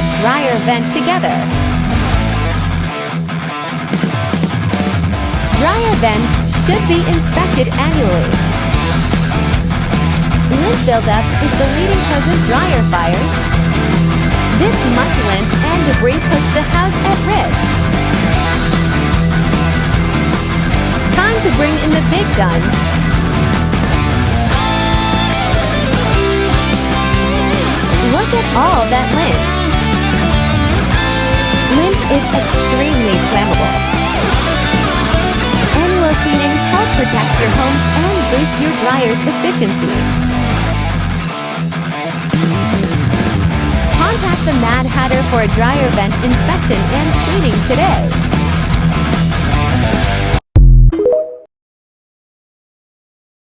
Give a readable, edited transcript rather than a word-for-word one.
this dryer vent together. Dryer vents should be inspected annually. Lint buildup is the leading cause of dryer fires. This much lint and debris puts the house at risk. Time to bring in the big guns. Look at all that lint. Lint is extremely flammable. Annual cleanings help protect your home and boost your dryer's efficiency. Contact the Mad Hatter for a dryer vent inspection and cleaning today.